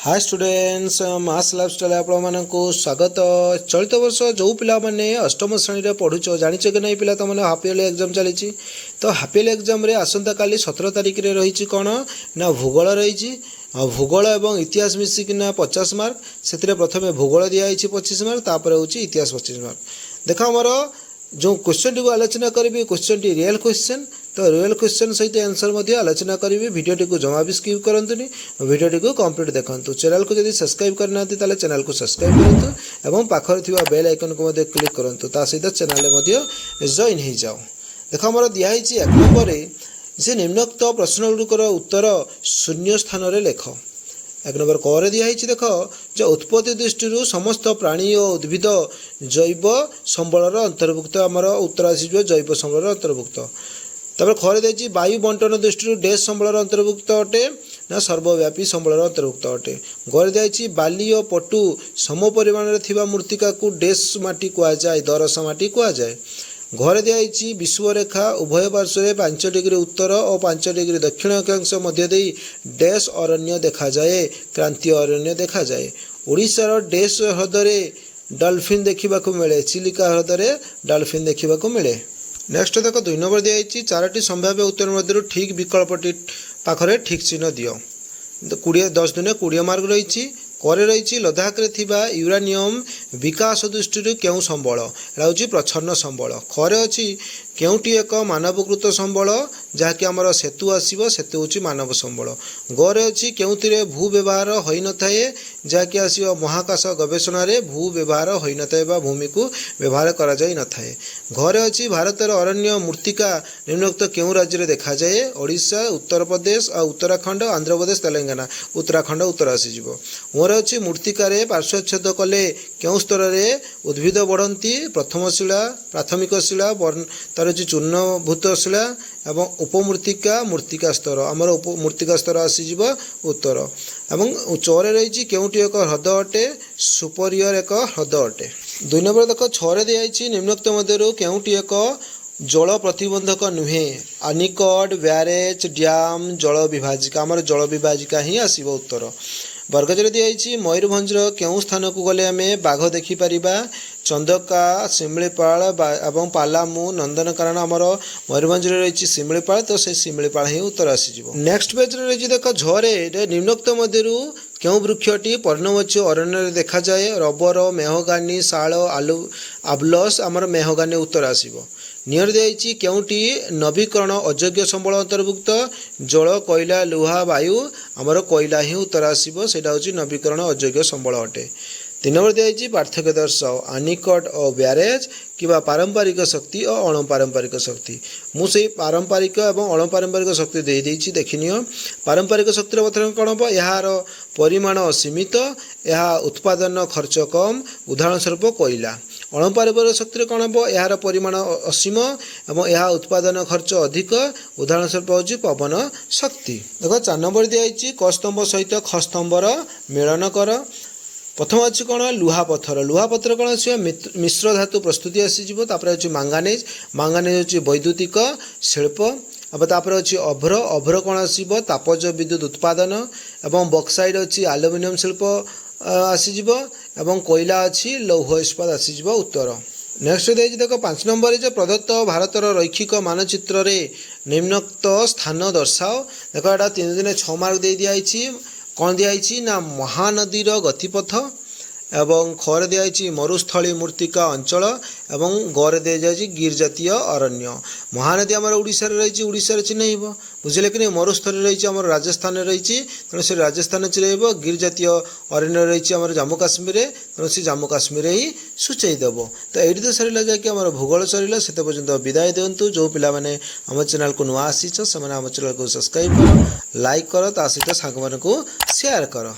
Hi students मास lifestyle आपण मानक स्वागत। चलित वर्ष जो पिला माने अष्टम श्रेणी रे पढ़ुछ जानिछ कि नहीं पिला तमने हाफ इयरली एग्जाम चली। तो हाफ इयरली एग्जाम रे आसंता काली 17 तारिख रे रही कौन ना भूगोल रही। भूगोल एवं इतिहास मिसिकिना 50 मार्क से प्रथम भूगोल दिखाई 25 मार्क तापर हूँ इतिहास 25 मार्क। देख आमर जो क्वेश्चन टी आलोचना करी क्वेश्चन टी रियल क्वेश्चन। तो रियल क्वेश्चन सहित आंसर आलोचना करी वीडियो को जमा भी स्किप करंतुनी वीडियो को कंप्लीट देखंतु। चैनल को यदि सब्सक्राइब करना ताले चैनल को सब्सक्राइब करंतु एवं पाखर थिबा बेल आइकन को क्लिक करंतु ता सहित चैनल में जॉइन हो जाओ। देख आमर दिखाई 1 नंबर जे निम्नोक्त प्रश्न गुड़िकर उत्तर शून्य स्थान रे लेख। 1 नंबर क दिखाई देख जो उत्पत्ति दृष्टि समस्त प्राणी और उद्भिद जैव संबलर अंतर्भुक्त आमर उत्तर आसीज जैव संबलर अंतर्भुक्त। तब खरे देखिए वायु बंटन दृष्टि डैश संबलर अंतर्भुक्त अटे ना सर्वव्यापी संबलर अंतर्भुक्त अटे। गरे देखिए बाली और पटु सम परिमाण मृत्तिका को डैश माटी कहुए दरसा माटी कहुए। घरे दिखाई विश्वरेखा उभय पार्श्व 5 डिग्री उत्तर और 5 डिग्री दक्षिण अक्षांश मध्य दे डैश अरण्य देखा जाए क्रांतीय अरण्य देखा जाए। ओडिशार डैश ह्रदरे डॉल्फिन देखा मिले चिलिका ह्रदरे डॉल्फिन देखा मिले। नेक्स्ट देख 2 नंबर दिखाई 4टी संभाव्य उत्तर मध्य ठीक विकल्पटी पाखरे ठीक चिन्ह दियो। 10 दुनिया 20 मार्क रही। करे रही लद्दाख रे थिबा यूरानियम विकास दृष्टि क्यों संबल एटा हूँ प्रच्छन्न संबल। खरे अच्छी केउटी एक मानवकृत संबल जहाँकि आमर सेतु आसो सेतु हूँ मानव संबल। गरे अच्छी केउथिरे भू व्यवहार होई न थाए जहाँकि आसो महाकाश गवेषणा रे भू व्यवहार होई न थाए बा भूमि को व्यवहार करा जाई न थाए। घरे अच्छी भारतर अरण्य मृत्तिका निम्नोक्त केउ राज्य रे देखा जाए ओडिशा उत्तर प्रदेश और उत्तराखंड आंध्र प्रदेश तेलंगाना उत्तराखंड उत्तर आसीजिव। मोर अच्छी मृत्तिकार पार्श्वच्छेद कले क्यों स्तर में उद्भिद बढ़ती प्रथम शिला प्राथमिक शिला तार अच्छी चूर्णभूत शिला एवं उपमृत्तिका मृत्तिका स्तर आमर उपमृत्तिका स्तर आसीज उत्तर एवं चौरे रही केउटी एक ह्रद अटे सुपरियर एक ह्रद अटे। 2 नंबर देख 6 दिखाई निम्नोक्त मध्य केउटी एक जल प्रतिबंधक नुहे आनिकट ब्यारेज डैम जल विभाजिका आमर जल विभाजिका ही आसब उत्तर। बर्गजर दिखाई मयूरभंजर केउं स्थान को गले आम बाघ देखिपर चंदका शिमिलीपाल एवं पालामु नंदनकानन आमर मयूरभंज रही शिमिलीपाल तो से शिमिलीपाल ही उत्तर आसीज। नेक्स्ट पेज रही देख झरे निम्नोक्त मध्य क्यों वृक्षटी पर्णमोच्य अरण्य देखा जाए रबर मेहगानी शाल आलू आबलस आमर मेहगानी उत्तर आसीब। नियर दिखाई केउटी नवीकरण अयोग्य संबल अंतर्भुक्त जल कोयला लुहा वायु आमर कोयला ही उत्तर आसीब सेटा हूँ नवीकरण अयोग्य संबल अटे। 3 नंबर दिखाई पार्थक्य दर्शाओ आनिकट और ब्यारेज कि पारंपरिक शक्ति और अणपारंपरिक शक्ति। मुझे पारंपरिक और अणपारंपरिक शक्ति दे देछि देखिनिय। पारंपरिक शक्तिर बर्तमान कौन हम यार परिमाण असीमित यह उत्पादन खर्च कम उदाहरण स्वरूप कोयला। अणपारंपरिक शक्ति कौन हम यार परिमाण असीम और यह उत्पादन खर्च अधिक उदाहरण स्वरूप हूँ पवन शक्ति। देख 4 नंबर दिखाई क स्तंभ सहित ख स्तंभर मिलन कर। प्रथम अच्छी कौन लुहापथर लुहापथर कौन आस मिश्र धातु प्रस्तुति आसीज अच्छी मांगानिज मांगानिज हूँ वैद्युतिक शिल्प तापर अच्छी अभ्र अभ्र कौन आसब तापज विद्युत उत्पादन एवं बक्साइड अच्छी आलुमिनियम शिल्प आसीज एवं कोयला अच्छी लौह इस्पात आसीज उत्तर। नेक्स्ट देखिए देख 5 नंबर जो प्रदत्त भारतर रैखिक मानचित्र रे निम्नोक्त स्थान दर्शाओ। देख यहाँ 3 दिन 6 मार्क दे दिखाई कौन दिखाई ना महानदीर गतिपथ एवं खरे दिखाई मरुस्थली मृत्तिका अंचल एवं गरे दि जाए गिर जातीय अरण्य। महानदी आम ओडिशा रही ओडिशा चिन्हब बुझे कि नहीं मरुस्थली रही आम राजस्थान रही तेणु से राजस्थान चिन्हब गिर जातीय अरण्य रही आम जम्मू काश्मीर तेणु से जम्मू काश्मीर ही सूचईदेव। तो ये तो सरला जाकि आम भूगोल सरला से पर्यंत विदाय दिंतु। जो पिला माने आम चैनल को नुआ आसीच से आम चैनल को सब्सक्राइब कर लाइक कर ता सहित सांग को शेयर कर।